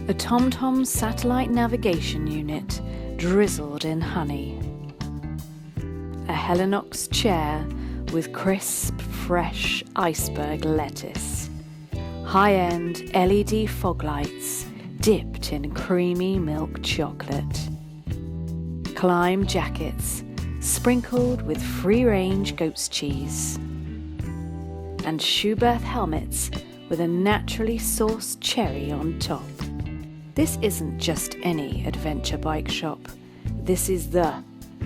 A TomTom satellite navigation unit drizzled in honey. A Helinox chair with crisp, fresh iceberg lettuce. High-end LED fog lights dipped in creamy milk chocolate. Climb jackets sprinkled with free-range goat's cheese. And Schuberth helmets with a naturally sourced cherry on top. This isn't just any adventure bike shop. This is the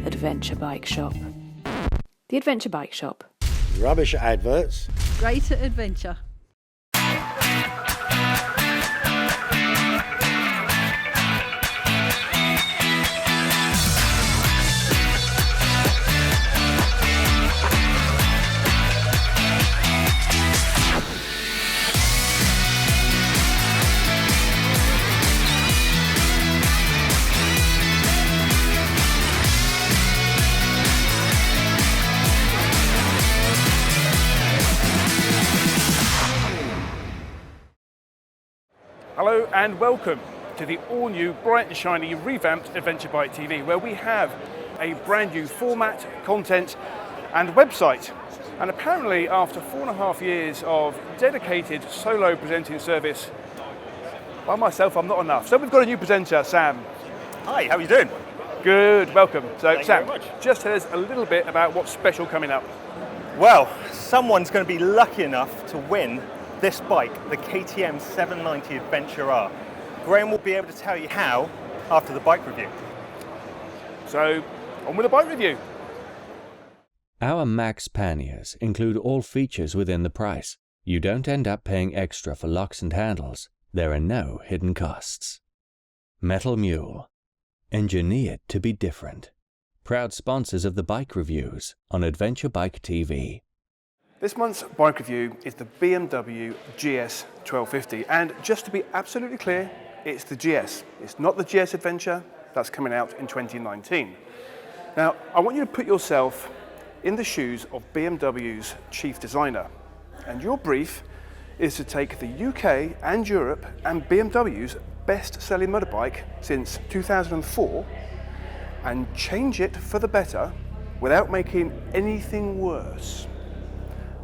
adventure bike shop. The Adventure Bike Shop. Rubbish adverts. Great at adventure. Hello and welcome to the all-new, bright and shiny, revamped Adventure Bike TV, where we have a brand new format, content and website. And apparently after 4.5 years of dedicated solo presenting service, by myself I'm not enough. So we've got a new presenter, Sam. Hi, how are you doing? Good, welcome. So Thank Sam, you very much. just tell us a little bit about what's special coming up. Well, someone's going to be lucky enough to win this bike, the KTM 790 Adventure R. Graham will be able to tell you how after the bike review. So, on with the bike review. Our Max panniers include all features within the price. You don't end up paying extra for locks and handles. There are no hidden costs. Metal Mule, engineered to be different. Proud sponsors of the bike reviews on Adventure Bike TV. This month's bike review is the BMW GS 1250, and just to be absolutely clear, it's the GS. It's not the GS Adventure, that's coming out in 2019. Now, I want you to put yourself in the shoes of BMW's chief designer, and your brief is to take the UK and Europe and BMW's best-selling motorbike since 2004 and change it for the better without making anything worse.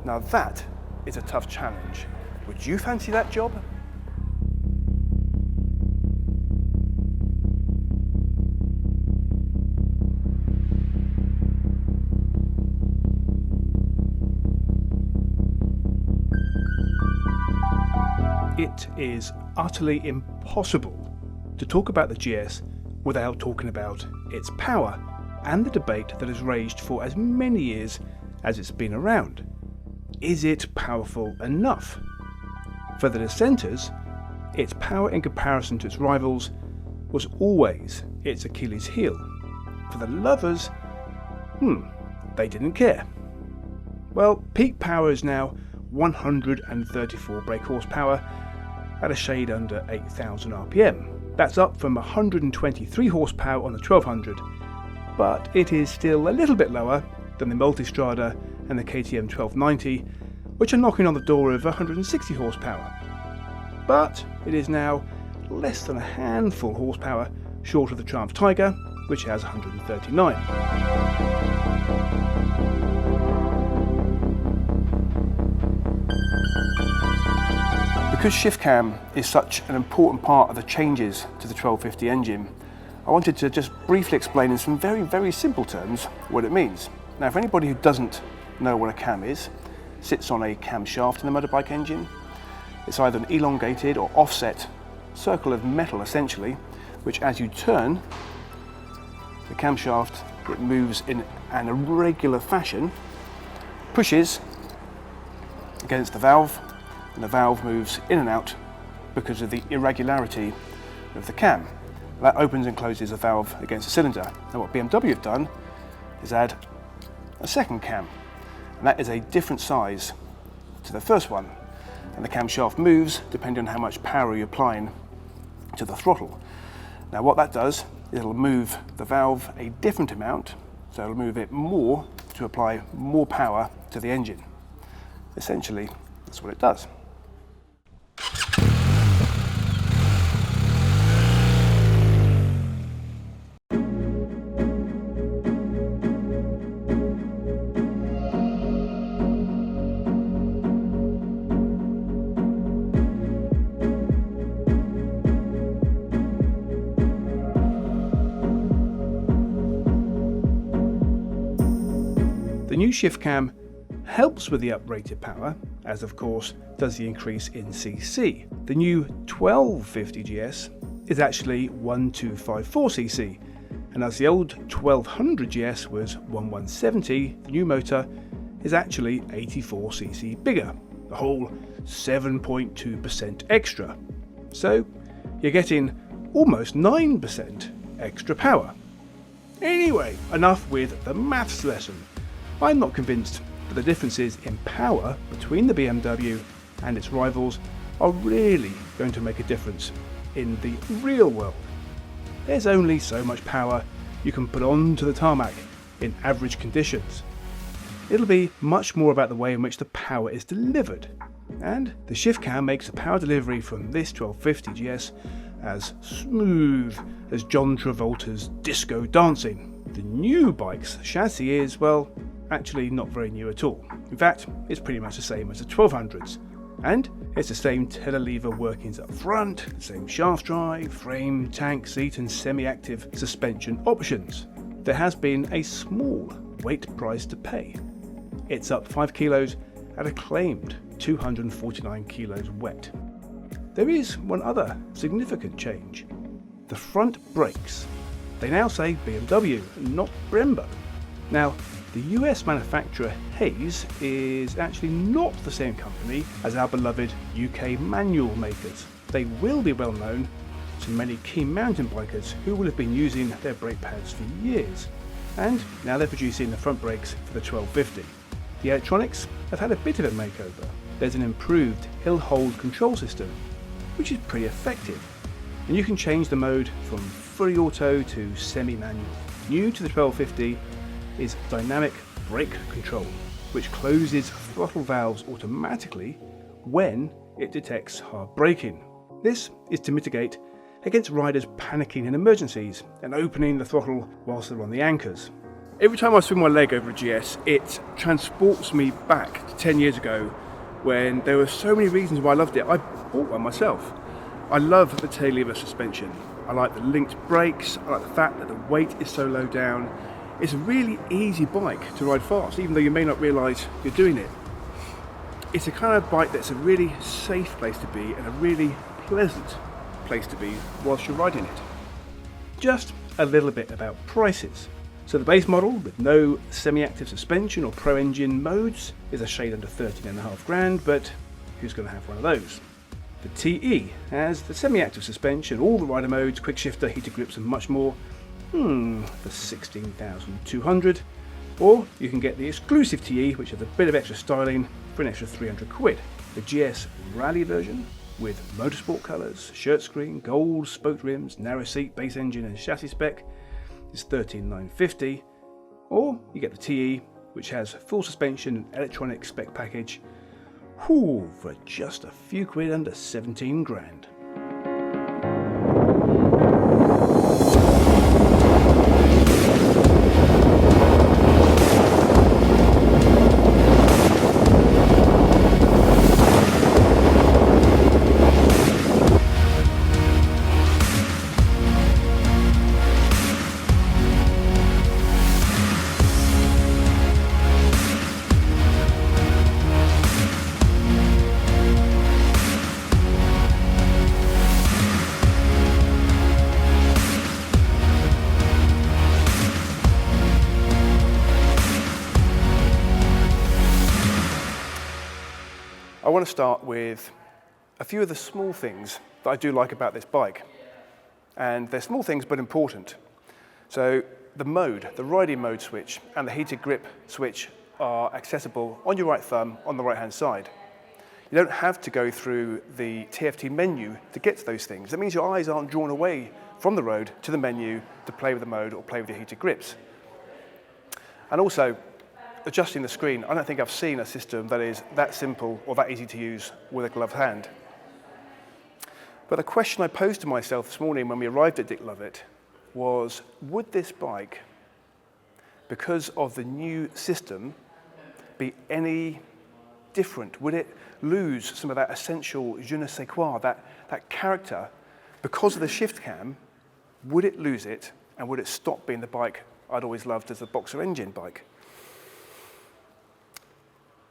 Now that is a tough challenge. Would you fancy that job? It is utterly impossible to talk about the GS without talking about its power and the debate that has raged for as many years as it's been around. Is it powerful enough? For the dissenters, its power in comparison to its rivals was always its Achilles heel. For the lovers, they didn't care. Well, peak power is now 134 brake horsepower at a shade under 8,000 RPM. That's up from 123 horsepower on the 1200, but it is still a little bit lower than the Multistrada and the KTM 1290, which are knocking on the door of 160 horsepower. But it is now less than a handful horsepower short of the Triumph Tiger, which has 139. Because shift cam is such an important part of the changes to the 1250 engine, I wanted to just briefly explain in some very, very simple terms what it means. Now, for anybody who doesn't know what a cam is, it sits on a camshaft in the motorbike engine. It's either an elongated or offset circle of metal, essentially, which as you turn, the camshaft, it moves in an irregular fashion, pushes against the valve, and the valve moves in and out because of the irregularity of the cam. That opens and closes the valve against the cylinder. Now what BMW have done is add a second cam, and that is a different size to the first one, and the camshaft moves depending on how much power you're applying to the throttle. Now what that does is it'll move the valve a different amount, so it'll move it more to apply more power to the engine. Essentially, that's what it does. new shift cam helps with the uprated power, as of course does the increase in cc. The new 1250 GS is actually 1254cc, and as the old 1200 GS was 1170, the new motor is actually 84cc bigger, the whole 7.2% extra. So you're getting almost 9% extra power. Anyway, enough with the maths lesson. I'm not convinced that the differences in power between the BMW and its rivals are really going to make a difference in the real world. There's only so much power you can put onto the tarmac in average conditions. It'll be much more about the way in which the power is delivered, and the shift cam makes the power delivery from this 1250 GS as smooth as John Travolta's disco dancing. The new bike's chassis is, well, actually not very new at all. In fact, it's pretty much the same as the 1200s, and it's the same telelever workings up front, the same shaft drive, frame, tank, seat and semi-active suspension options. There has been a small weight price to pay. It's up 5 kilos at a claimed 249 kilos wet. There is one other significant change. The front brakes. They now say BMW, not Brembo. Now, the US manufacturer Hayes is actually not the same company as our beloved UK manual makers. They will be well known to many keen mountain bikers who will have been using their brake pads for years. And now they're producing the front brakes for the 1250. The electronics have had a bit of a makeover. There's an improved hill hold control system, which is pretty effective. And you can change the mode from fully auto to semi-manual. New to the 1250 is dynamic brake control, which closes throttle valves automatically when it detects hard braking. This is to mitigate against riders panicking in emergencies and opening the throttle whilst they're on the anchors. Every time I swing my leg over a GS, it transports me back to 10 years ago when there were so many reasons why I loved it. I bought one myself. I love the tail lever suspension. I like the linked brakes. I like the fact that the weight is so low down. It's a really easy bike to ride fast, even though you may not realise you're doing it. It's a kind of bike that's a really safe place to be and a really pleasant place to be whilst you're riding it. Just a little bit about prices. So the base model with no semi-active suspension or pro engine modes is a shade under 13.5 grand, but who's going to have one of those? The TE has the semi-active suspension, all the rider modes, quick shifter, heated grips and much more for 16,200, or you can get the exclusive TE, which has a bit of extra styling for an extra 300 quid. The GS Rally version with motorsport colours, shirt screen, gold spoked rims, narrow seat, base engine and chassis spec is 13,950, or you get the TE, which has full suspension and electronic spec package, for just a few quid under 17 grand. I want to start with a few of the small things that I do like about this bike. And they're small things but important. So the mode, the riding mode switch and the heated grip switch are accessible on your right thumb on the right hand side. You don't have to go through the TFT menu to get to those things. That means your eyes aren't drawn away from the road to the menu to play with the mode or play with your heated grips. And also, adjusting the screen, I don't think I've seen a system that is that simple or that easy to use with a gloved hand. But the question I posed to myself this morning when we arrived at Dick Lovett was, would this bike, because of the new system, be any different? Would it lose some of that essential je ne sais quoi, that character? Because of the shift cam, would it lose it and would it stop being the bike I'd always loved as a boxer engine bike?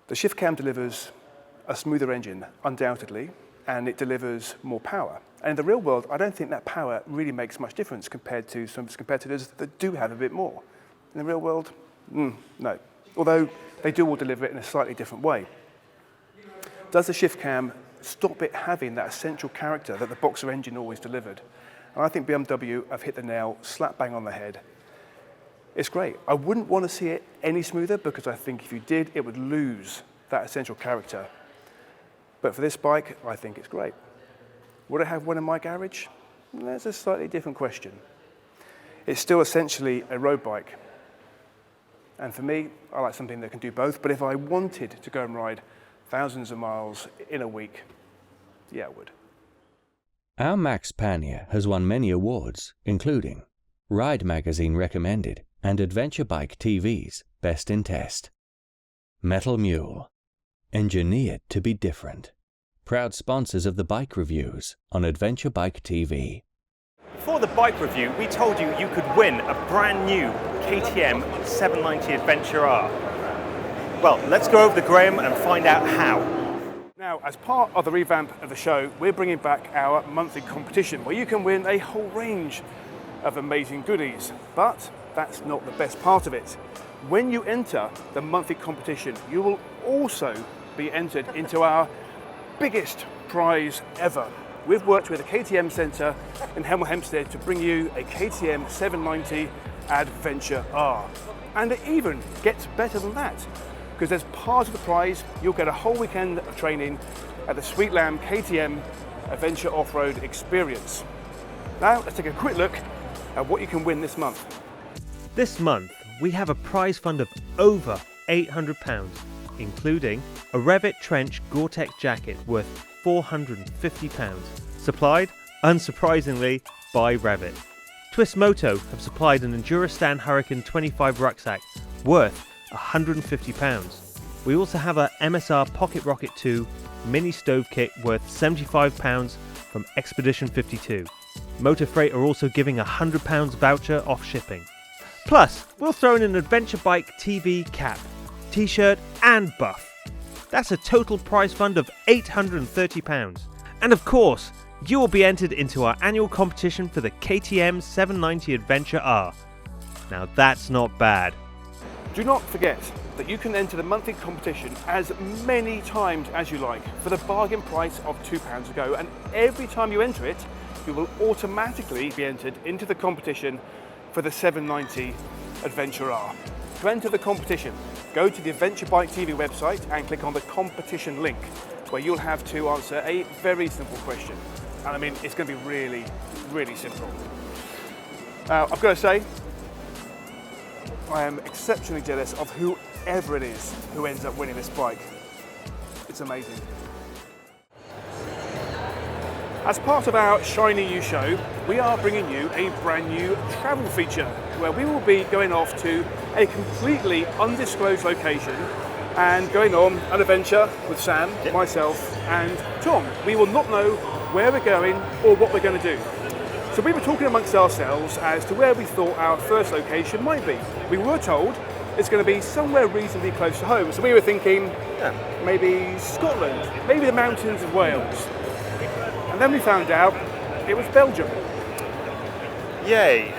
The shift cam delivers a smoother engine, undoubtedly, and it delivers more power. And in the real world, I don't think that power really makes much difference compared to some competitors that do have a bit more. In the real world, no. Although they do all deliver it in a slightly different way. Does the shift cam stop it having that essential character that the Boxer engine always delivered? And I think BMW have hit the nail slap bang on the head. It's great. I wouldn't want to see it any smoother because I think if you did, it would lose that essential character. But for this bike, I think it's great. Would I have one in my garage? That's a slightly different question. It's still essentially a road bike. And for me, I like something that can do both. But if I wanted to go and ride thousands of miles in a week, yeah, I would. Our Max Pannier has won many awards, including Ride Magazine Recommended and Adventure Bike TV's Best in Test. Metal Mule, engineered to be different. Proud sponsors of the bike reviews on Adventure Bike TV. For the bike review, we told you you could win a brand new KTM 790 Adventure R. Well, let's go over the Graham and find out how. Now, as part of the revamp of the show, we're bringing back our monthly competition where you can win a whole range of amazing goodies. But that's not the best part of it. When you enter the monthly competition, you will also be entered into our biggest prize ever. We've worked with the KTM Centre in Hemel Hempstead to bring you a KTM 790 Adventure R. And it even gets better than that, because as part of the prize, you'll get a whole weekend of training at the Sweet Lamb KTM Adventure Off-Road Experience. Now, let's take a quick look at what you can win this month. This month, we have a prize fund of over £800, including a Revit Trench Gore-Tex jacket worth £450, supplied, unsurprisingly, by Revit. Twist Moto have supplied an Endurostan Hurricane 25 rucksack worth £150. We also have a MSR Pocket Rocket 2 mini stove kit worth £75 from Expedition 52. Motor Freight are also giving a £100 voucher off shipping. Plus, we'll throw in an Adventure Bike TV cap, t-shirt and buff. That's a total prize fund of £830. And of course, you will be entered into our annual competition for the KTM 790 Adventure R. Now that's not bad. Do not forget that you can enter the monthly competition as many times as you like for the bargain price of £2 a go, and every time you enter it, you will automatically be entered into the competition for the 790 Adventure R. To enter the competition, go to the Adventure Bike TV website and click on the competition link, where you'll have to answer a very simple question. And I mean, it's going to be really, really simple. Now, I've got to say, I am exceptionally jealous of whoever it is who ends up winning this bike. It's amazing. As part of our Shiny New show, we are bringing you a brand new travel feature where we will be going off to a completely undisclosed location and going on an adventure with Sam, myself and Tom. We will not know where we're going or what we're going to do. So we were talking amongst ourselves as to where we thought our first location might be. We were told it's going to be somewhere reasonably close to home. So we were thinking maybe Scotland, maybe the mountains of Wales. And then we found out it was Belgium. Yay!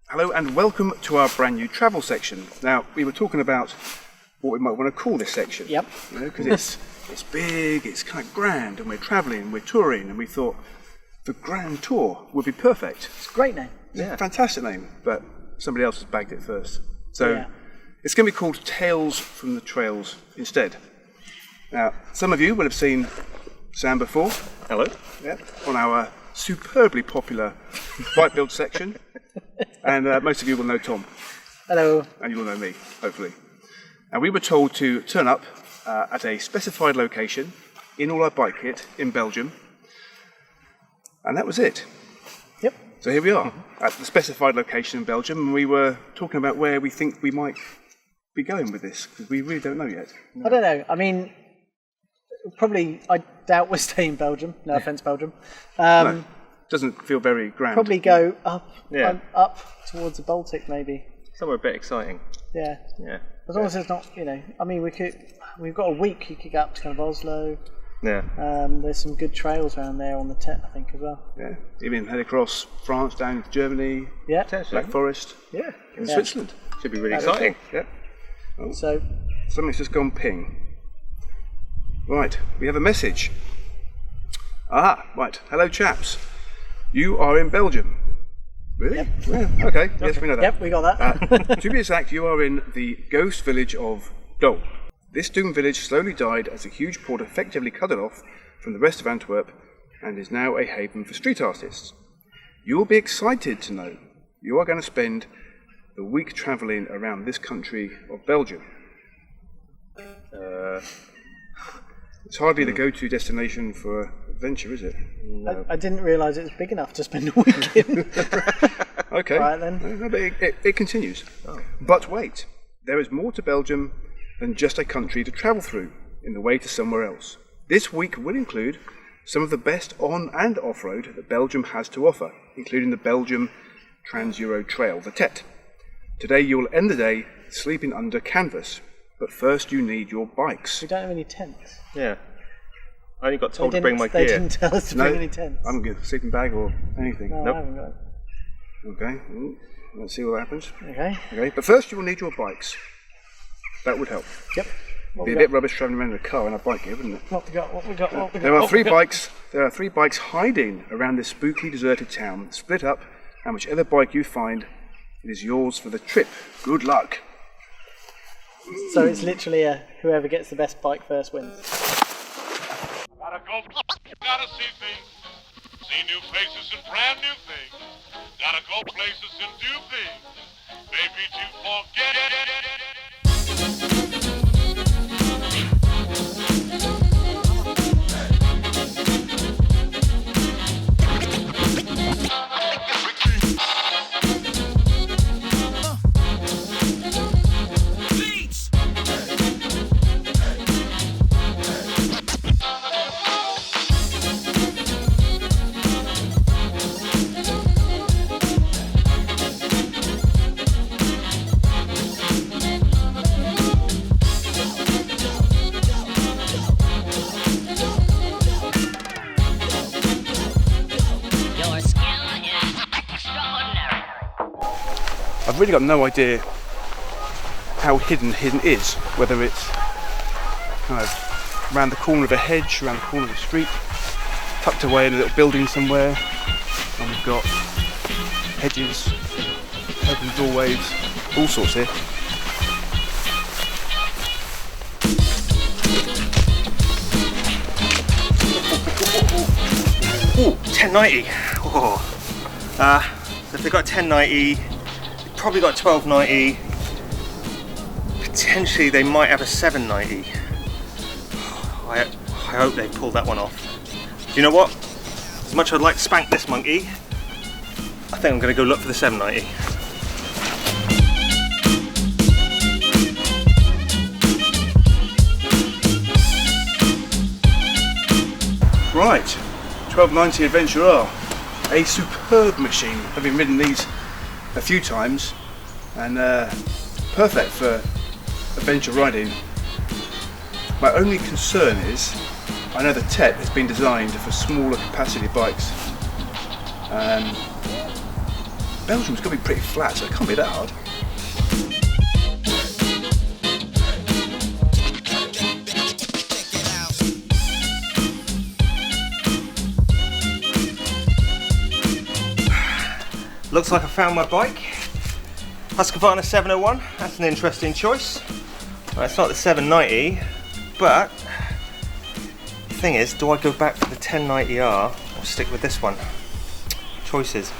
Hello and welcome to our brand new travel section. Now, we were talking about what we might want to call this section. Yep. You know, because it's big, it's kind of grand, and we're travelling, we're touring, and we thought the Grand Tour would be perfect. It's a great name. Yeah, fantastic name, but somebody else has bagged it first. So it's going to be called Tales from the Trails instead. Now, some of you will have seen Sam before. Hello. Yeah, on our superbly popular bike build section. And most of you will know Tom. Hello. And you will know me, hopefully. And we were told to turn up at a specified location in all our bike kit in Belgium. And that was it. Yep. So here we are at the specified location in Belgium, and we were talking about where we think we might be going with this, because we really don't know yet. I don't know. I mean, Probably, I doubt we'll stay in Belgium. No offence, Belgium. No, doesn't feel very grand. Probably go up, Yeah. up towards the Baltic, maybe. Somewhere a bit exciting. Yeah. Yeah. As long as it's not, you know, I mean, we've got a week. You could go up to kind of Oslo. Yeah. There's some good trails around there on the Tet, I think, as well. Yeah, even head across France, down to Germany, Yeah. Black Forest, Yeah. in Yeah. Switzerland. Should be really That'd exciting. Yeah. So, Something's just gone ping. Right, we have a message. Ah, right. Hello, chaps. You are in Belgium. Really? Yep. Yeah, okay. Yes, we know that. yep, we got that. To be exact, you are in the ghost village of Dole. This doomed village slowly died as a huge port effectively cut it off from the rest of Antwerp and is now a haven for street artists. You will be excited to know you are going to spend the week travelling around this country of Belgium. It's hardly the go-to destination for adventure, is it? I didn't realise it was big enough to spend a week in. Okay. Right then. No, but it continues. Oh. But wait, there is more to Belgium than just a country to travel through in the way to somewhere else. This week will include some of the best on and off-road that Belgium has to offer, including the Belgium Trans-Euro Trail, the Tet. Today you will end the day sleeping under canvas, but first you need your bikes. We don't have any tents. Yeah. I only got told to They bring my didn't- They gear. didn't tell us to bring any tents. I haven't got a sleeping bag or anything. No, Nope. I haven't got it. Okay, let's see what happens. Okay. Okay, but first you will need your bikes. That would help. Yep. What Be we a got? bit rubbish travelling around in a car and a bike here, wouldn't it? What we got? What we got? What we got? There are what three we got? bikes. There are 3 bikes hiding around this spooky, deserted town, split up, and whichever bike you find, it is yours for the trip. Good luck. So it's literally whoever gets the best bike first wins. Gotta go, gotta see things, see new places and brand new things. Gotta go places and do things, maybe to forget. I've really got no idea how hidden is, whether it's kind of around the corner of a hedge, around the corner of a street, tucked away in a little building somewhere, and we've got hedges, open doorways, all sorts here. Ooh, 1090. Oh. So if they've got 1090, they've probably got 1290. Potentially they might have a 790. I hope they pulled that one off. Do you know what? As much as I'd like to spank this monkey, I think I'm going to go look for the 790. Right, 1290 Adventure R, a superb machine. I've been ridden these a few times and perfect for adventure riding. My only concern is, I know the Tet has been designed for smaller capacity bikes. Belgium's got to be pretty flat, so it can't be that hard. Looks like I found my bike. Husqvarna 701, that's an interesting choice. Well, it's not the 790, but the thing is, do I go back for the 1090R or stick with this one? Choices.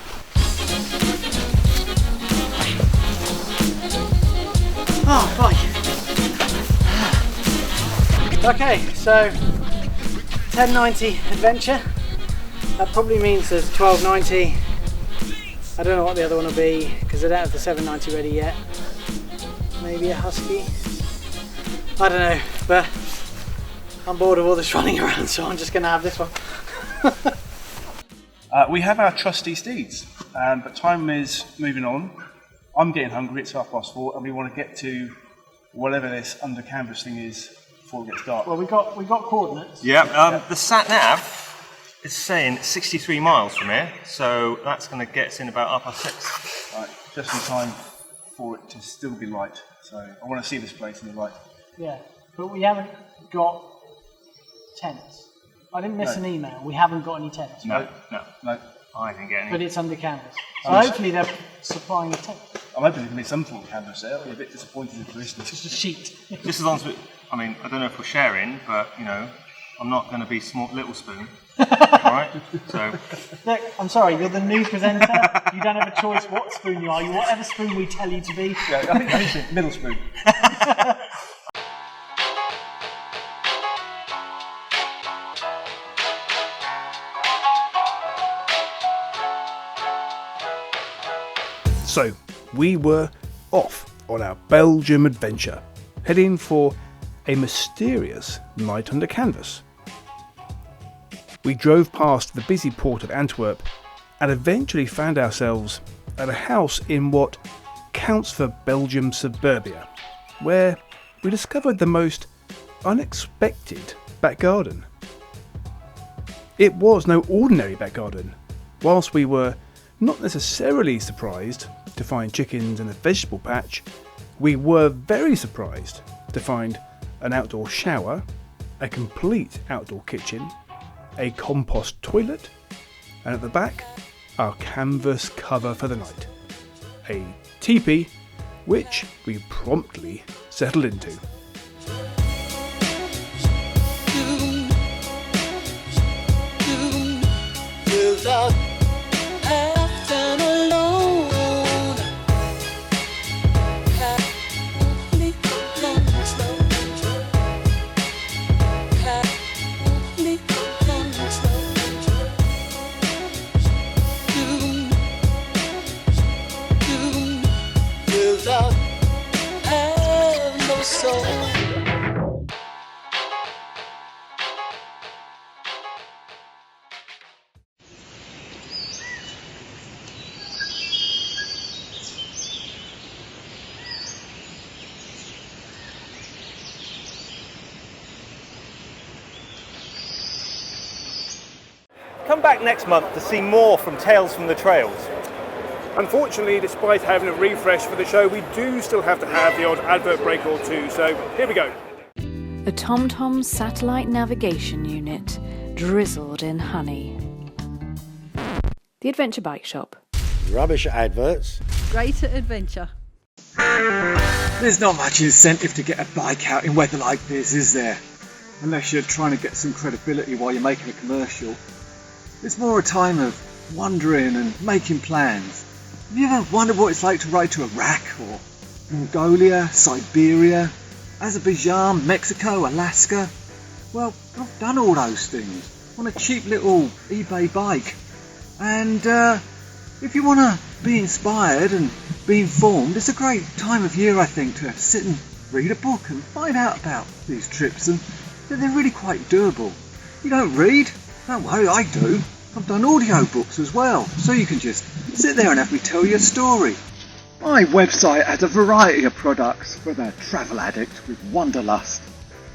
Oh, bike. Okay, so 1090 Adventure. That probably means there's 1290. I don't know what the other one will be because I don't have the 790 ready yet. Maybe a Husky. I don't know, but I'm bored of all this running around, so I'm just going to have this one. We have our trusty steeds, but time is moving on. I'm getting hungry, it's 4:30, and we want to get to whatever this under canvas thing is before it gets dark. Well, we got coordinates. Yeah, the sat nav is saying 63 miles from here, so that's going to get us in about 6:30. Right, just in time for it to still be light. So I want to see this place in the light. Yeah, but we haven't got tents. I didn't miss an email. We haven't got any tents. No. I didn't get any. But it's under canvas. So hopefully they're supplying a tent. I'm hoping there can be some form of canvas there. I'll be a bit disappointed if there isn't. Just a sheet. Just as long as we, I mean, I don't know if we're sharing, but you know, I'm not going to be little spoon. Alright? So. Look, I'm sorry, you're the new presenter. You don't have a choice what spoon you are. You're whatever spoon we tell you to be. Yeah, I think it's middle spoon. So, we were off on our Belgium adventure, heading for a mysterious night under canvas. We drove past the busy port of Antwerp and eventually found ourselves at a house in what counts for Belgium suburbia, where we discovered the most unexpected back garden. It was no ordinary back garden. Whilst we were not necessarily surprised to find chickens in a vegetable patch, we were very surprised to find an outdoor shower, a complete outdoor kitchen, a compost toilet, and at the back, our canvas cover for the night, a teepee, which we promptly settled into. Come back next month to see more from Tales from the Trails. Unfortunately, despite having a refresh for the show, we do still have to have the odd advert break or two, so here we go. A TomTom satellite navigation unit drizzled in honey. The Adventure Bike Shop. Rubbish adverts. Greater adventure. There's not much incentive to get a bike out in weather like this, is there? Unless you're trying to get some credibility while you're making a commercial. It's more a time of wandering and making plans. Have you ever wondered what it's like to ride to Iraq or Mongolia, Siberia, Azerbaijan, Mexico, Alaska? Well, I've done all those things on a cheap little eBay bike. And if you want to be inspired and be informed, it's a great time of year, I think, to sit and read a book and find out about these trips and that they're really quite doable. You don't read? Don't worry, I do. I've done audiobooks as well, so you can just sit there and have me tell you a story. My website has a variety of products for the travel addict with wanderlust.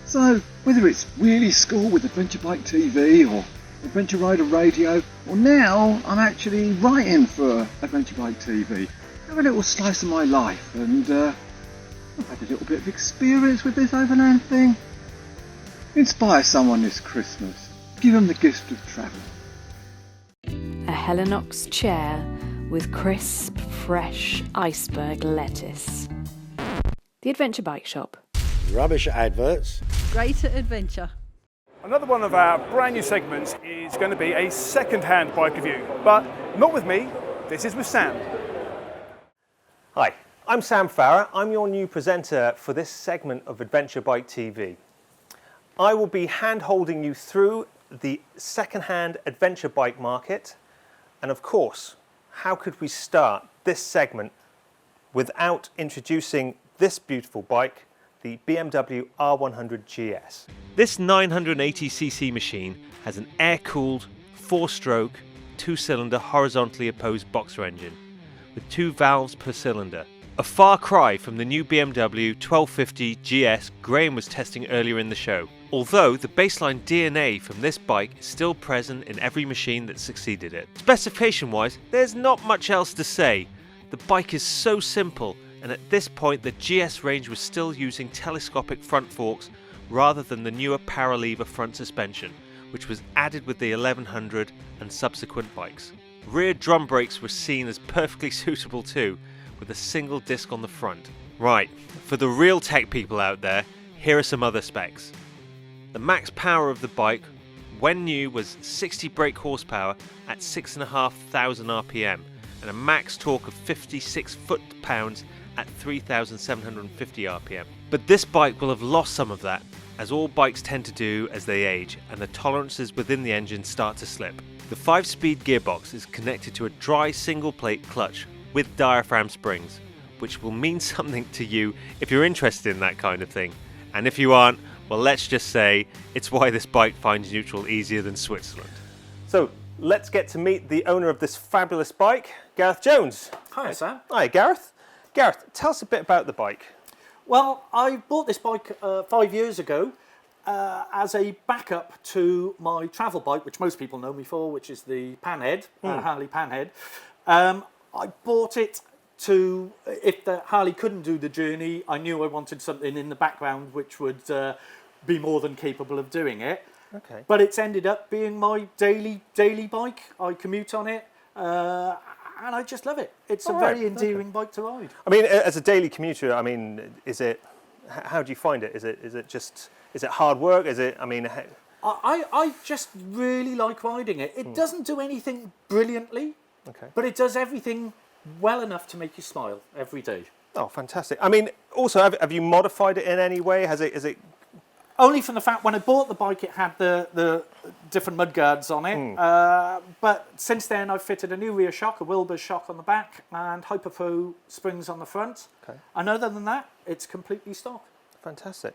So, whether it's Wheelie School with Adventure Bike TV or Adventure Rider Radio, or now I'm actually writing for Adventure Bike TV. Have a little slice of my life, and I've had a little bit of experience with this overland thing. Inspire someone this Christmas. Give them the gift of travel. A Helinox chair with crisp, fresh iceberg lettuce. The Adventure Bike Shop. Rubbish adverts. Greater adventure. Another one of our brand new segments is going to be a second-hand bike review, but not with me, this is with Sam. Hi, I'm Sam Farah. I'm your new presenter for this segment of Adventure Bike TV. I will be hand-holding you through the second-hand adventure bike market, and of course, how could we start this segment without introducing this beautiful bike, the BMW R100GS. This 980cc machine has an air-cooled, 4-stroke, 2-cylinder horizontally opposed boxer engine with 2 valves per cylinder. A far cry from the new BMW R1250 GS Graham was testing earlier in the show, although the baseline DNA from this bike is still present in every machine that succeeded it. Specification-wise, there's not much else to say. The bike is so simple, and at this point the GS range was still using telescopic front forks rather than the newer paralever front suspension, which was added with the 1100 and subsequent bikes. Rear drum brakes were seen as perfectly suitable too, with a single disc on the front. Right, for the real tech people out there, here are some other specs. The max power of the bike, when new, was 60 brake horsepower at 6,500 RPM and a max torque of 56 foot-pounds at 3,750 RPM. But this bike will have lost some of that, as all bikes tend to do as they age and the tolerances within the engine start to slip. The 5-speed gearbox is connected to a dry single-plate clutch with diaphragm springs, which will mean something to you if you're interested in that kind of thing. And if you aren't, well, let's just say it's why this bike finds neutral easier than Switzerland. So let's get to meet the owner of this fabulous bike, Gareth Jones. Hi, Sam. Hi, Gareth. Gareth, tell us a bit about the bike. Well, I bought this bike 5 years ago as a backup to my travel bike, which most people know me for, which is the Pan Head, Harley Pan Head. I bought it to, if the Harley couldn't do the journey, I knew I wanted something in the background which would be more than capable of doing it. Okay. But it's ended up being my daily bike. I commute on it, and I just love it. It's a very endearing bike to ride. I mean, as a daily commuter, I mean, is it? How do you find it? Is it hard work? Is it? I mean, I just really like riding it. It doesn't do anything brilliantly. Okay. But it does everything well enough to make you smile every day. Oh, fantastic. I mean, also, have you modified it in any way? Is it? Only from the fact when I bought the bike, it had the different mudguards on it. But since then, I've fitted a new rear shock, a Wilbur shock on the back, and Hyperfo springs on the front. Okay. And other than that, it's completely stock. Fantastic.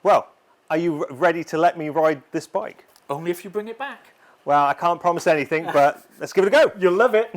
Well, are you ready to let me ride this bike? Only if you bring it back. Well, I can't promise anything, but let's give it a go. You'll love it.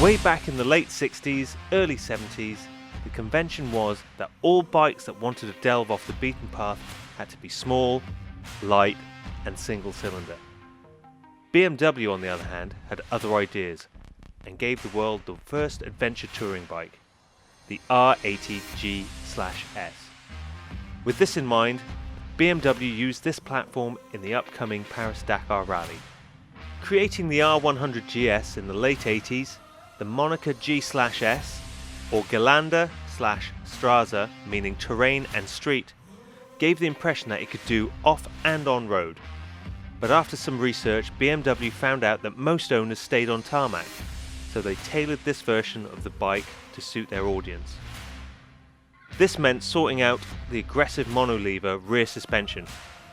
Way back in the late 60s, early 70s, the convention was that all bikes that wanted to delve off the beaten path had to be small, light, and single cylinder. BMW, on the other hand, had other ideas and gave the world the first adventure touring bike, the R80G/S. With this in mind, BMW used this platform in the upcoming Paris-Dakar Rally. Creating the R100GS in the late 80s, the moniker G/S, or Gelände/Straße, meaning terrain and street, gave the impression that it could do off and on road. But after some research, BMW found out that most owners stayed on tarmac, so they tailored this version of the bike to suit their audience. This meant sorting out the aggressive monolever rear suspension,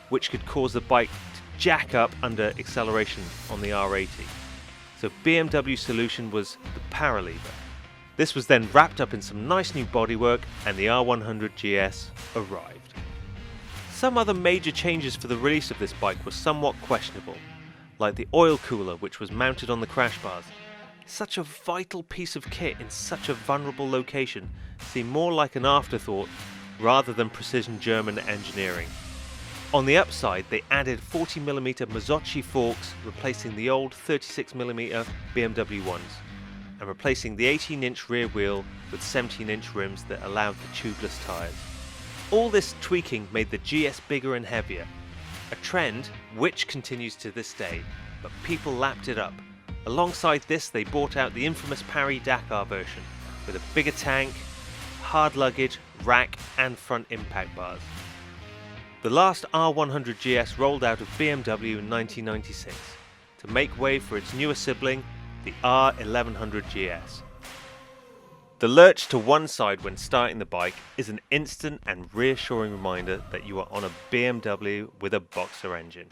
which could cause the bike to jack up under acceleration on the R80. So BMW's solution was the paralever. This was then wrapped up in some nice new bodywork, and the R100GS arrived. Some other major changes for the release of this bike were somewhat questionable, like the oil cooler which was mounted on the crash bars. Such a vital piece of kit in such a vulnerable location seemed more like an afterthought rather than precision German engineering. On the upside, they added 40mm Mazzocchi forks, replacing the old 36mm BMW ones, and replacing the 18-inch rear wheel with 17-inch rims that allowed the tubeless tyres. All this tweaking made the GS bigger and heavier, a trend which continues to this day, but people lapped it up. Alongside this, they brought out the infamous Paris-Dakar version, with a bigger tank, hard luggage, rack and front impact bars. The last R100GS rolled out of BMW in 1996 to make way for its newer sibling, the R1100GS. The lurch to one side when starting the bike is an instant and reassuring reminder that you are on a BMW with a boxer engine.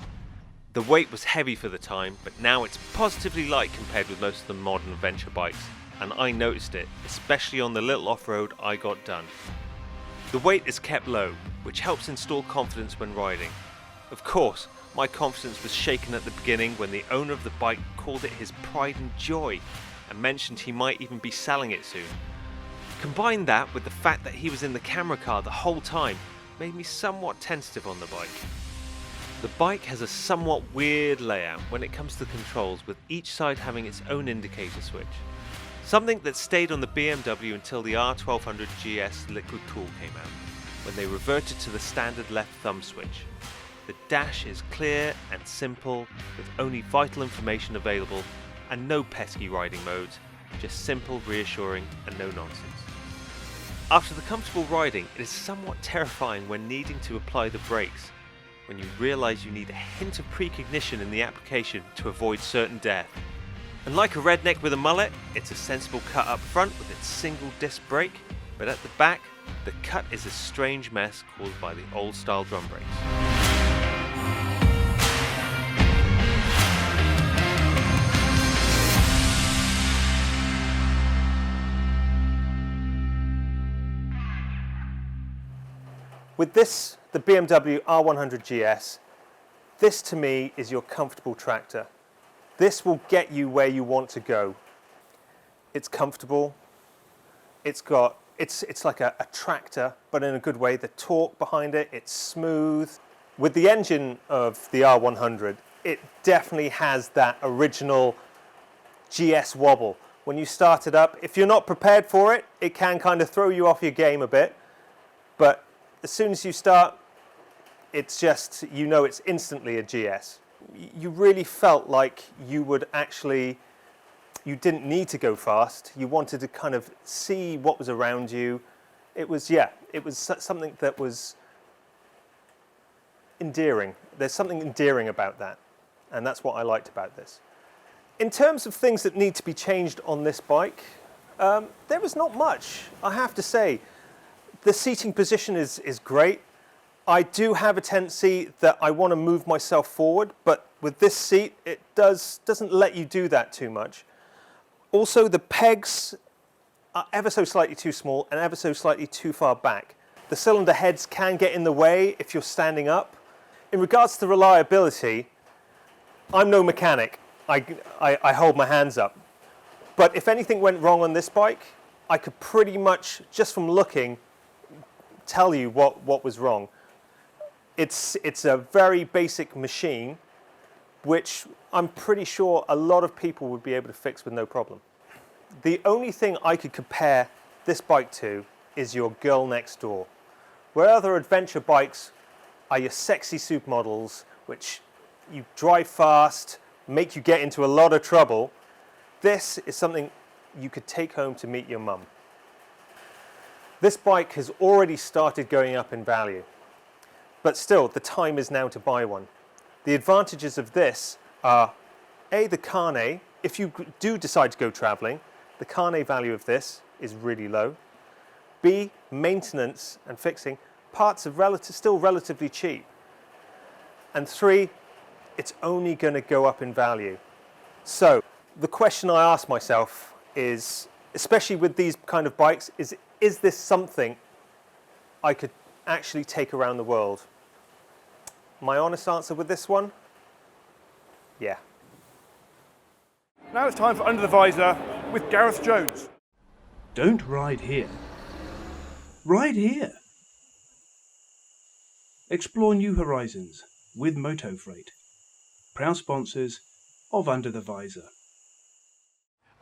The weight was heavy for the time, but now it's positively light compared with most of the modern adventure bikes, and I noticed it, especially on the little off-road I got done. The weight is kept low, which helps install confidence when riding. Of course, my confidence was shaken at the beginning when the owner of the bike called it his pride and joy, and mentioned he might even be selling it soon. Combine that with the fact that he was in the camera car the whole time made me somewhat tentative on the bike. The bike has a somewhat weird layout when it comes to controls, with each side having its own indicator switch. Something that stayed on the BMW until the R1250 GS liquid cool came out, when they reverted to the standard left thumb switch. The dash is clear and simple, with only vital information available and no pesky riding modes, just simple, reassuring and no nonsense. After the comfortable riding, it is somewhat terrifying when needing to apply the brakes, when you realise you need a hint of precognition in the application to avoid certain death. And like a redneck with a mullet, it's a sensible cut up front with its single disc brake, but at the back, the cut is a strange mess caused by the old style drum brakes. With this, the BMW R100GS, this to me is your comfortable tractor. This will get you where you want to go. It's comfortable. It's like a tractor, but in a good way. The torque behind it, it's smooth. With the engine of the R100, it definitely has that original GS wobble. When you start it up, if you're not prepared for it, it can kind of throw you off your game a bit. But as soon as you start, it's just, you know, it's instantly a GS. You really felt like you would actually, you didn't need to go fast. You wanted to kind of see what was around you. It was something that was endearing. There's something endearing about that, and that's what I liked about this. In terms of things that need to be changed on this bike, there was not much, I have to say. The seating position is great. I do have a tendency that I want to move myself forward, but with this seat, it doesn't let you do that too much. Also, the pegs are ever so slightly too small and ever so slightly too far back. The cylinder heads can get in the way if you're standing up. In regards to reliability, I'm no mechanic. I hold my hands up. But if anything went wrong on this bike, I could pretty much, just from looking, tell you what was wrong. It's a very basic machine, which I'm pretty sure a lot of people would be able to fix with no problem. The only thing I could compare this bike to is your girl next door. Where other adventure bikes are your sexy supermodels, which you drive fast, make you get into a lot of trouble, this is something you could take home to meet your mum. This bike has already started going up in value, but still the time is now to buy one. The advantages of this are A, the carnet. If you do decide to go traveling, the carnet value of this is really low. B, maintenance and fixing. Parts are still relatively cheap. And 3, it's only going to go up in value. So the question I ask myself is, especially with these kind of bikes, is this something I could actually take around the world? My honest answer with this one, yeah. Now it's time for Under the Visor with Gareth Jones. Don't ride here. Ride here. Explore new horizons with Moto Freight. Proud sponsors of Under the Visor.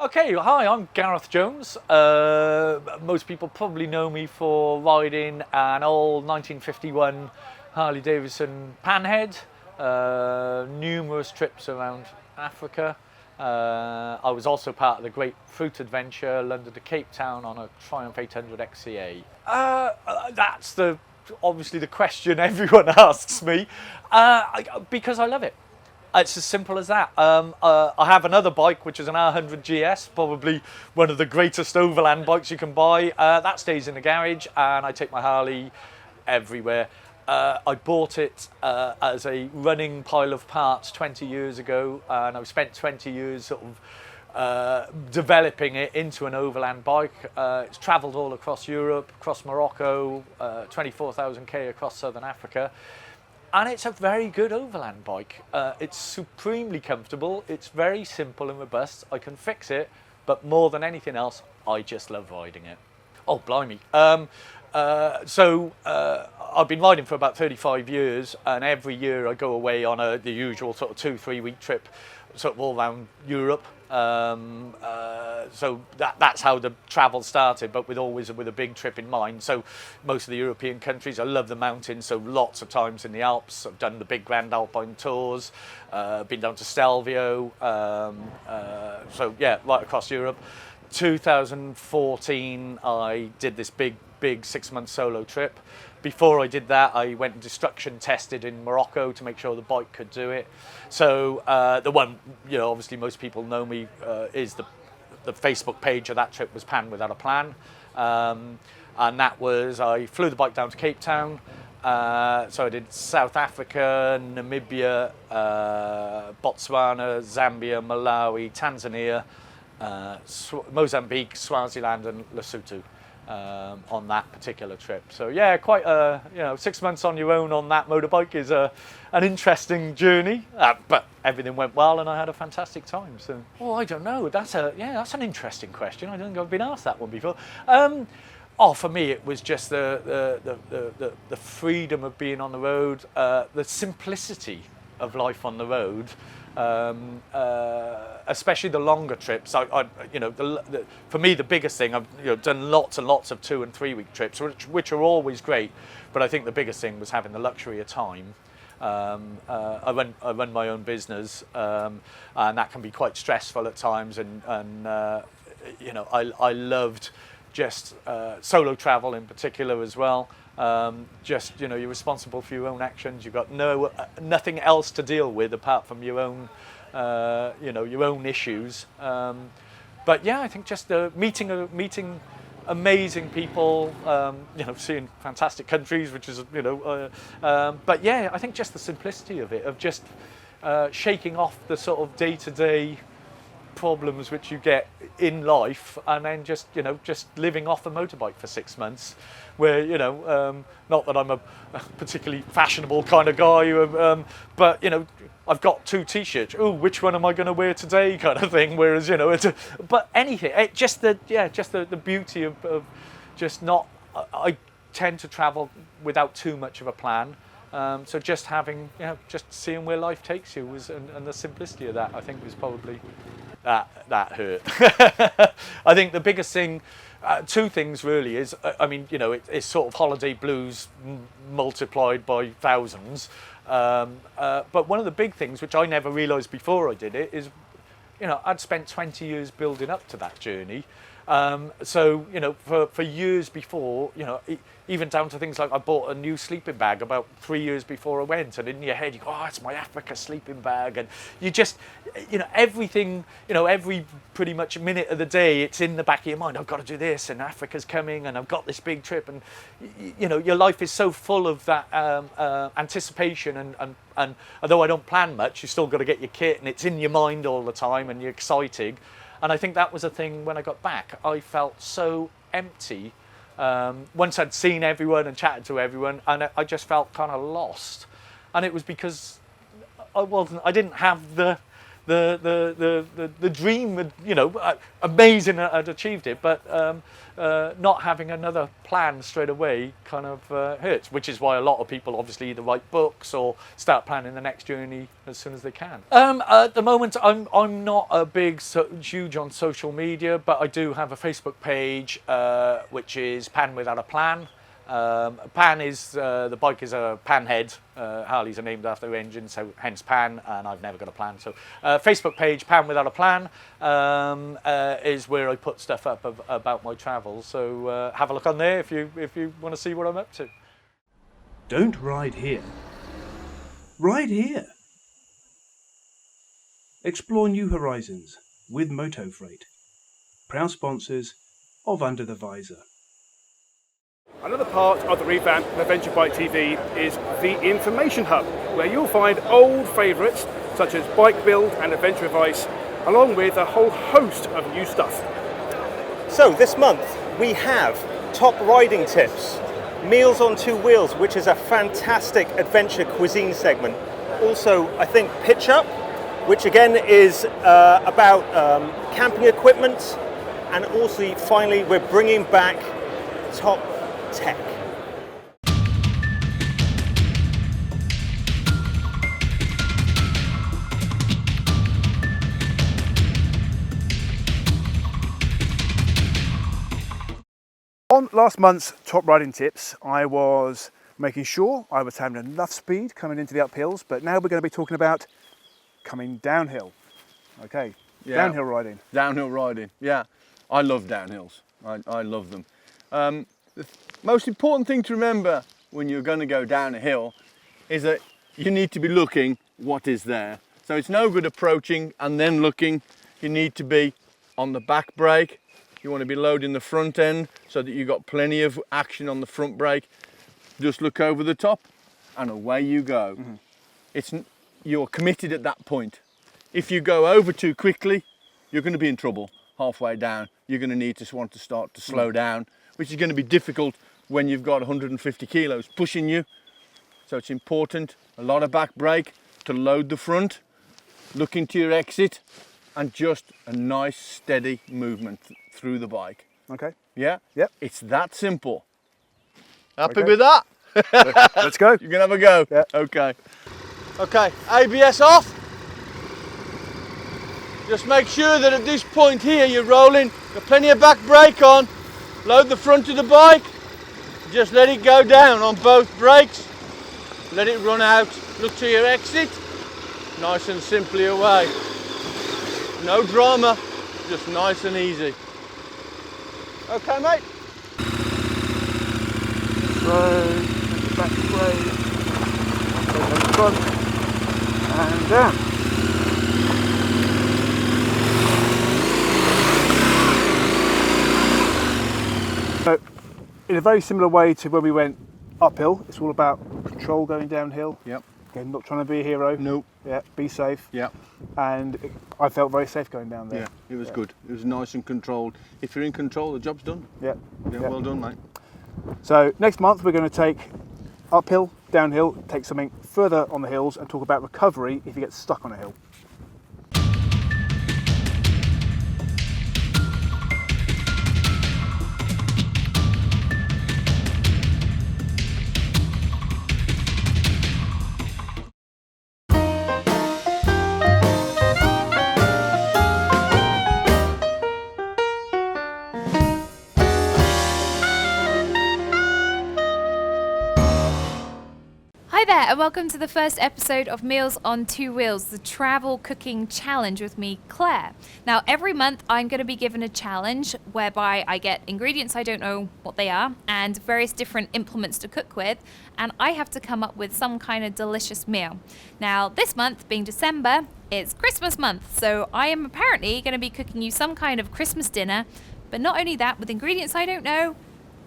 Okay, hi, I'm Gareth Jones. Most people probably know me for riding an old 1951 Harley Davidson Pan Head, numerous trips around Africa. I was also part of the Great Fruit Adventure, London to Cape Town on a Triumph 800 XCA. That's obviously the question everyone asks me, because I love it. It's as simple as that. I have another bike, which is an R100GS, probably one of the greatest overland bikes you can buy. That stays in the garage, and I take my Harley everywhere. I bought it as a running pile of parts 20 years ago, and I've spent 20 years sort of developing it into an overland bike. It's travelled all across Europe, across Morocco, 24,000 k across southern Africa. And it's a very good overland bike. It's supremely comfortable. It's very simple and robust. I can fix it, but more than anything else, I just love riding it. Oh, blimey. I've been riding for about 35 years, and every year I go away on the usual sort of 2-3 week trip, sort of all around Europe. So that's how the travel started, but always with a big trip in mind. So most of the European countries, I love the mountains, so lots of times in the Alps. I've done the big Grand Alpine tours, been down to Stelvio, so yeah, right across Europe. 2014 I did this big 6-month solo trip. Before I did that, I went and destruction tested in Morocco to make sure the bike could do it. So the one, obviously most people know me, is the Facebook page of that trip was Pan Without a Plan. And that was, I flew the bike down to Cape Town. So I did South Africa, Namibia, Botswana, Zambia, Malawi, Tanzania, Mozambique, Swaziland and Lesotho. On that particular trip. So yeah, quite 6 months on your own on that motorbike is an interesting journey, but everything went well and I had a fantastic time. So, I don't know, that's an interesting question. I don't think I've been asked that one before. For me it was just the freedom of being on the road, the simplicity of life on the road. Especially the longer trips. For me, the biggest thing, I've done lots and lots of 2 and 3 week trips, which are always great. But I think the biggest thing was having the luxury of time. I run my own business, and that can be quite stressful at times. And I loved just solo travel in particular as well. You're responsible for your own actions. You've got nothing else to deal with apart from your own, your own issues. But yeah, I think just meeting amazing people, seeing fantastic countries, which is, but yeah, I think just the simplicity of it, of just shaking off the sort of day-to-day problems which you get in life, and then just living off a motorbike for 6 months, where not that I'm a particularly fashionable kind of guy, but I've got 2 t-shirts. Oh, which one am I going to wear today, kind of thing. Whereas but anything, just the beauty of just not. I tend to travel without too much of a plan. So just having, just seeing where life takes you was, and the simplicity of that, I think, was probably that hurt. I think the biggest thing, 2 things really is, it's sort of holiday blues multiplied by thousands. But one of the big things, which I never realised before I did it, is, I'd spent 20 years building up to that journey. For years before, even down to things like I bought a new sleeping bag about 3 years before I went, and in your head you go, oh, it's my Africa sleeping bag, and you just, everything, every pretty much minute of the day, it's in the back of your mind, I've got to do this, and Africa's coming, and I've got this big trip, and your life is so full of that anticipation, and although I don't plan much, you still got to get your kit, and it's in your mind all the time, and you're excited. And I think that was a thing when I got back. I felt so empty once I'd seen everyone and chatted to everyone, and I just felt kind of lost. And it was because I didn't have the dream, amazing that I'd achieved it, but not having another plan straight away kind of hurts, which is why a lot of people obviously either write books or start planning the next journey as soon as they can. At the moment, I'm not a huge on social media, but I do have a Facebook page, which is Pan Without a Plan. Pan is, the bike is a Pan Head. Harleys are named after their engine, so hence Pan, and I've never got a plan. So Facebook page, Pan Without a Plan, is where I put stuff up about my travels. So have a look on there if you want to see what I'm up to. Don't ride here. Ride here. Explore new horizons with MotoFreight. Proud sponsors of Under the Visor. Another part of the revamp of Adventure Bike TV is the Information Hub, where you'll find old favourites such as bike build and adventure advice, along with a whole host of new stuff. So this month we have top riding tips, Meals on Two Wheels, which is a fantastic adventure cuisine segment. Also, I think Pitch Up, which again is about camping equipment, and also finally we're bringing back Top Tech. On last month's Top Riding Tips, I was making sure I was having enough speed coming into the uphills, but now we're going to be talking about coming downhill. Okay, yeah. Downhill riding. Downhill riding, yeah. I love downhills. I love them. The most important thing to remember when you're going to go down a hill is that you need to be looking what is there. So it's no good approaching and then looking. You need to be on the back brake. You want to be loading the front end so that you've got plenty of action on the front brake. Just look over the top and away you go. Mm-hmm. You're committed at that point. If you go over too quickly, you're going to be in trouble halfway down. You're going to want to start to slow down, which is going to be difficult when you've got 150 kilos pushing you. So it's important, a lot of back brake to load the front, look into your exit, and just a nice steady movement through the bike. Okay. Yeah? Yep. It's that simple. Happy Okay. with that? Let's go. You can have a go. Yeah. Okay. Okay, ABS off. Just make sure that at this point here you're rolling, got plenty of back brake on, load the front of the bike, just let it go down on both brakes, let it run out, look to your exit, nice and simply away. No drama, just nice and easy. Okay, mate? So, the back brake, go down the front, and down. So, in a very similar way to when we went uphill, it's all about control going downhill. Yep. Again, not trying to be a hero. Nope. Yeah, be safe. Yeah. And I felt very safe going down there. Yeah, it was good. It was nice and controlled. If you're in control, the job's done. Yeah. Yeah, well done, mate. So next month we're going to take uphill, downhill, take something further on the hills and talk about recovery if you get stuck on a hill. Hi there, and welcome to the first episode of Meals on Two Wheels, the travel cooking challenge with me, Claire. Now, every month I'm going to be given a challenge whereby I get ingredients I don't know what they are and various different implements to cook with, and I have to come up with some kind of delicious meal. Now, this month, being December, it's Christmas month, so I am apparently going to be cooking you some kind of Christmas dinner, but not only that, with ingredients I don't know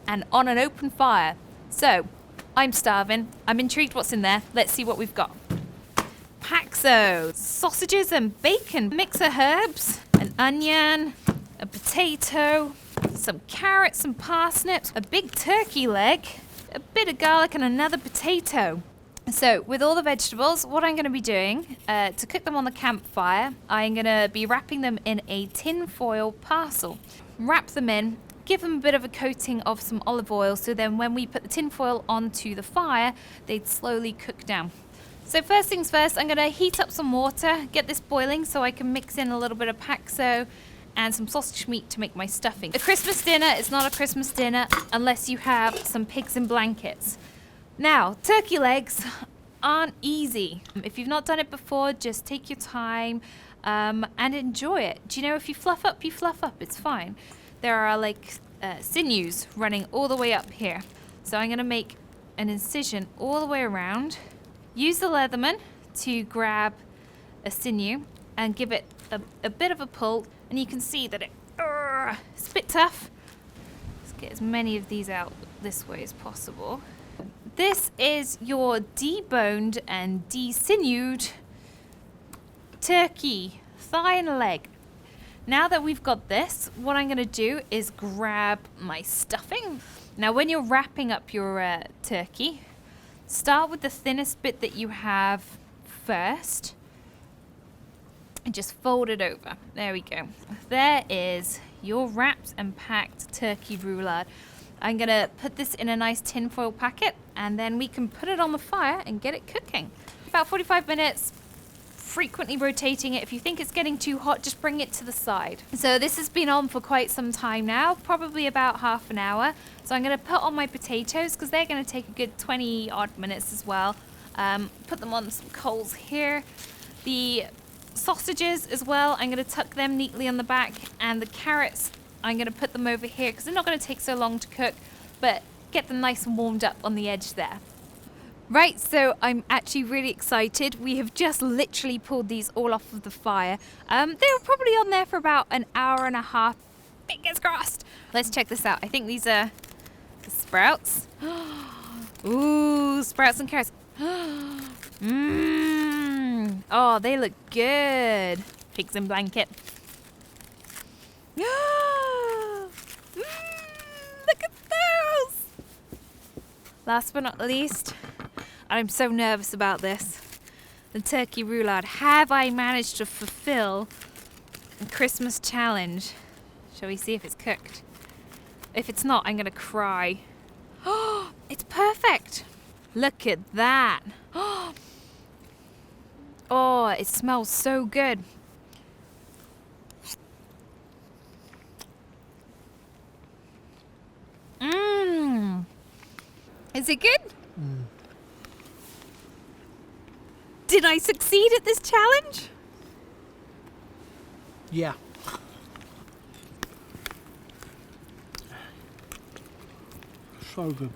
and on an open fire. So, I'm starving. I'm intrigued what's in there. Let's see what we've got. Paxo, sausages and bacon, mix of herbs, an onion, a potato, some carrots, some parsnips, a big turkey leg, a bit of garlic and another potato. So with all the vegetables, what I'm going to be doing to cook them on the campfire, I'm going to be wrapping them in a tin foil parcel. Wrap them in. Give them a bit of a coating of some olive oil so then when we put the tin foil onto the fire, they'd slowly cook down. So first things first, I'm going to heat up some water, get this boiling so I can mix in a little bit of Paxo and some sausage meat to make my stuffing. A Christmas dinner is not a Christmas dinner unless you have some pigs in blankets. Now, turkey legs aren't easy. If you've not done it before, just take your time and enjoy it. Do you know, if you fluff up, you fluff up, it's fine. There are like sinews running all the way up here. So I'm going to make an incision all the way around. Use the Leatherman to grab a sinew and give it a bit of a pull, and you can see that it's a bit tough. Let's get as many of these out this way as possible. This is your deboned and desinewed turkey, thigh and leg. Now that we've got this, what I'm going to do is grab my stuffing. Now when you're wrapping up your turkey, start with the thinnest bit that you have first and just fold it over. There we go. There is your wrapped and packed turkey roulade. I'm going to put this in a nice tinfoil packet and then we can put it on the fire and get it cooking. About 45 minutes, frequently rotating it. If you think it's getting too hot, just bring it to the side. So this has been on for quite some time now, probably about half an hour. So I'm going to put on my potatoes because they're going to take a good 20 odd minutes as well. Put them on some coals here. The sausages as well, I'm going to tuck them neatly on the back, and the carrots, I'm going to put them over here because they're not going to take so long to cook, but get them nice and warmed up on the edge there. Right, so I'm actually really excited. We have just literally pulled these all off of the fire. They were probably on there for about an hour and a half. Fingers crossed. Let's check this out. I think these are the sprouts. Ooh, sprouts and carrots. Oh, they look good. Pigs in blanket. Look at those. Last but not least, I'm so nervous about this, the turkey roulade. Have I managed to fulfill the Christmas challenge? Shall we see if it's cooked? If it's not, I'm gonna cry. Oh, it's perfect. Look at that. Oh, it smells so good. Is it good? Did I succeed at this challenge? Yeah. So good.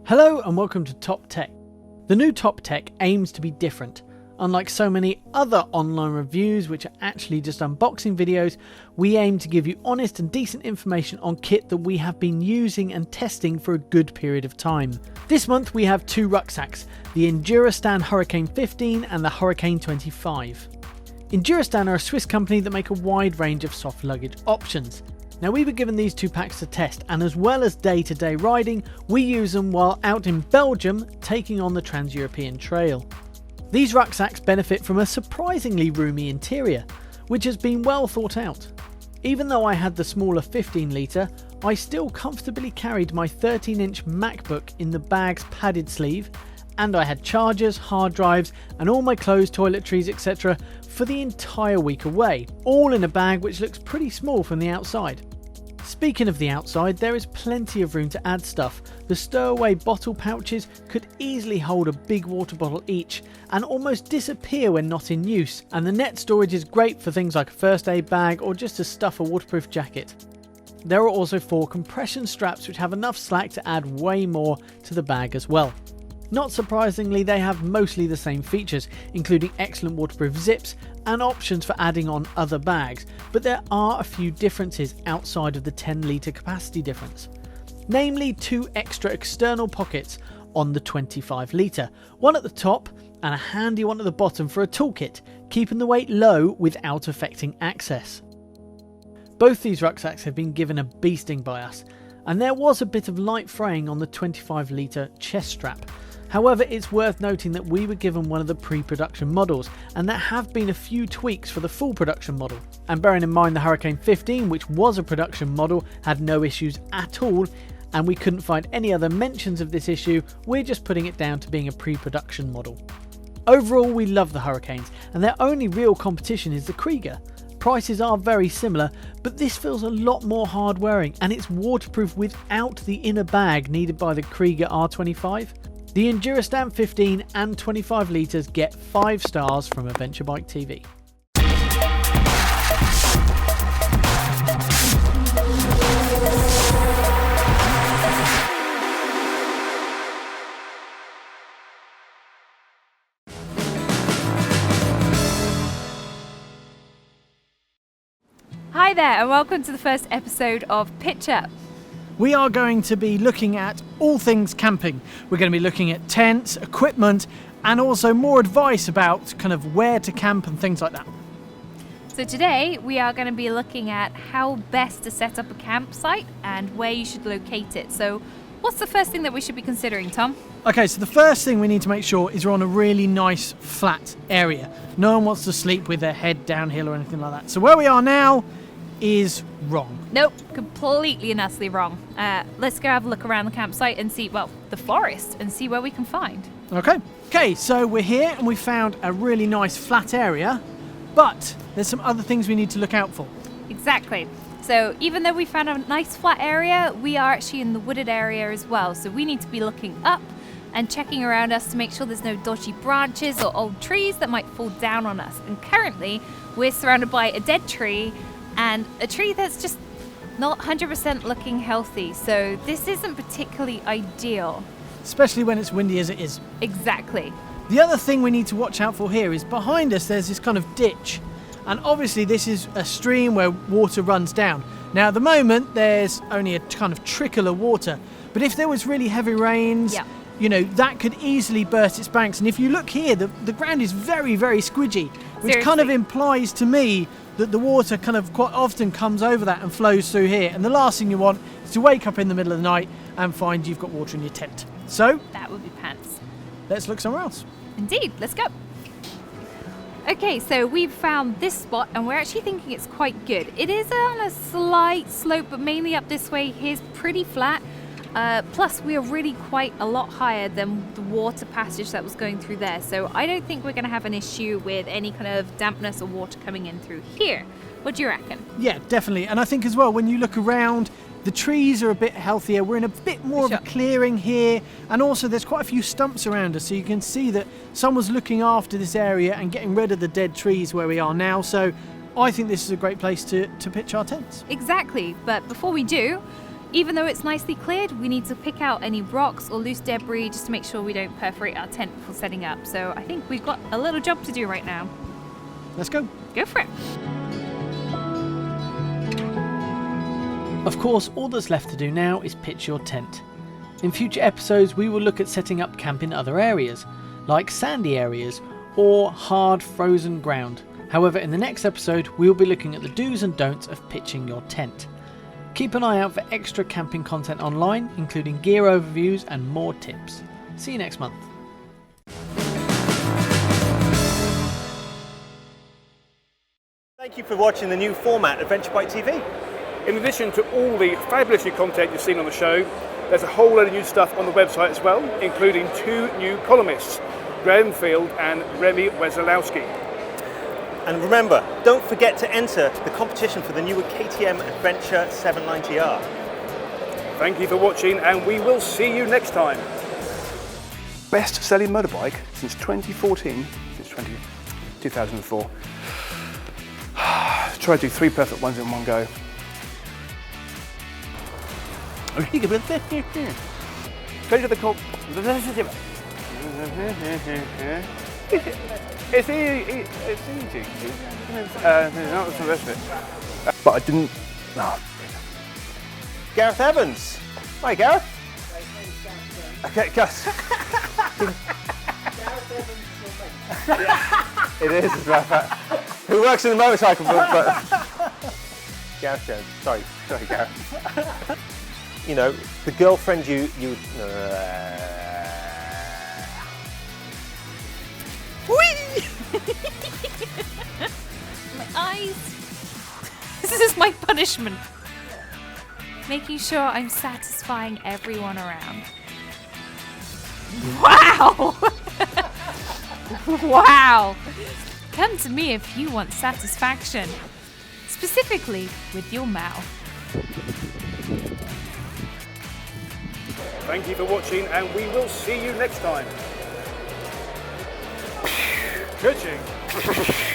Hello and welcome to Top Tech. The new Top Tech aims to be different. Unlike so many other online reviews which are actually just unboxing videos, we aim to give you honest and decent information on kit that we have been using and testing for a good period of time. This month we have two rucksacks, the Endurostan Hurricane 15 and the Hurricane 25. Endurostan are a Swiss company that make a wide range of soft luggage options. Now we were given these two packs to test, and as well as day-to-day riding, we use them while out in Belgium taking on the Trans-European Trail. These rucksacks benefit from a surprisingly roomy interior, which has been well thought out. Even though I had the smaller 15 litre, I still comfortably carried my 13-inch MacBook in the bag's padded sleeve, and I had chargers, hard drives, and all my clothes, toiletries, etc. for the entire week away, all in a bag which looks pretty small from the outside. Speaking of the outside, there is plenty of room to add stuff. The stowaway bottle pouches could easily hold a big water bottle each and almost disappear when not in use, and the net storage is great for things like a first aid bag or just to stuff a waterproof jacket. There are also 4 compression straps which have enough slack to add way more to the bag as well. Not surprisingly, they have mostly the same features, including excellent waterproof zips and options for adding on other bags, but there are a few differences outside of the 10 litre capacity difference. Namely 2 extra external pockets on the 25 litre, one at the top and a handy one at the bottom for a toolkit, keeping the weight low without affecting access. Both these rucksacks have been given a beasting by us, and there was a bit of light fraying on the 25 litre chest strap. However, it's worth noting that we were given one of the pre-production models, and there have been a few tweaks for the full production model. And bearing in mind the Hurricane 15, which was a production model, had no issues at all, and we couldn't find any other mentions of this issue, we're just putting it down to being a pre-production model. Overall, we love the Hurricanes, and their only real competition is the Krieger. prices are very similar, but this feels a lot more hard wearing and it's waterproof without the inner bag needed by the Kriega R25. The Endurostan 15 and 25 litres get 5 stars from Adventure Bike TV. Hi there and welcome to the first episode of Pitch Up. We are going to be looking at all things camping. We're going to be looking at tents, equipment, and also more advice about kind of where to camp and things like that. So today we are going to be looking at how best to set up a campsite and where you should locate it. So what's the first thing that we should be considering, Tom? Okay, so the first thing we need to make sure is we're on a really nice flat area. No one wants to sleep with their head downhill or anything like that. So where we are now is wrong. Nope, completely and utterly wrong. Let's go have a look around the campsite and see, well, the forest, and see where we can find. Okay, so we're here and we found a really nice flat area, but there's some other things we need to look out for. Exactly. So even though we found a nice flat area, we are actually in the wooded area as well. So we need to be looking up and checking around us to make sure there's no dodgy branches or old trees that might fall down on us. And currently we're surrounded by a dead tree and a tree that's just not 100% looking healthy. So this isn't particularly ideal. Especially when it's windy as it is. Exactly. The other thing we need to watch out for here is behind us there's this kind of ditch. And obviously this is a stream where water runs down. Now at the moment there's only a kind of trickle of water. But if there was really heavy rains, you know, that could easily burst its banks. And if you look here, the ground is very, very squidgy, which kind of implies to me that the water kind of quite often comes over that and flows through here. And the last thing you want is to wake up in the middle of the night and find you've got water in your tent. So that would be pants. Let's look somewhere else. Indeed, let's go. Okay, so we've found this spot and we're actually thinking it's quite good. It is on a slight slope, but mainly up this way. Here's pretty flat. Plus we are really quite a lot higher than the water passage that was going through there. So I don't think we're going to have an issue with any kind of dampness or water coming in through here. What do you reckon? Yeah, definitely. And I think as well, when you look around, the trees are a bit healthier. We're in a bit more of a clearing here. And also there's quite a few stumps around us. So you can see that someone's looking after this area and getting rid of the dead trees where we are now. So I think this is a great place to pitch our tents. Exactly. But before we do, even though it's nicely cleared, we need to pick out any rocks or loose debris just to make sure we don't perforate our tent before setting up. So I think we've got a little job to do right now. Let's go. Go for it. Of course, all that's left to do now is pitch your tent. In future episodes, we will look at setting up camp in other areas, like sandy areas or hard frozen ground. However, in the next episode, we will be looking at the do's and don'ts of pitching your tent. Keep an eye out for extra camping content online, including gear overviews and more tips. See you next month. Thank you for watching the new format Adventure Bike TV. In addition to all the fabulous new content you've seen on the show, there's a whole load of new stuff on the website as well, including 2 new columnists, Graham Field and Remy Wesolowski. And remember, don't forget to enter the competition for the new KTM Adventure 790R. Thank you for watching, and we will see you next time. Best-selling motorbike since 2014, since 2004. Try to do 3 perfect ones in one go. Go to the call. It's easy. It's easy. Not the rest of it. But I didn't. No. Gareth Evans. Hi, Gareth. Okay, Gus. It is, as a matter of fact. Who works in the motorcycle but Gareth Jones. Sorry, Gareth. You know, the girlfriend you My eyes. This is my punishment. Making sure I'm satisfying everyone around. Wow! Wow! Come to me if you want satisfaction. specifically with your mouth. Thank you for watching, and we will see you next time. Pitching.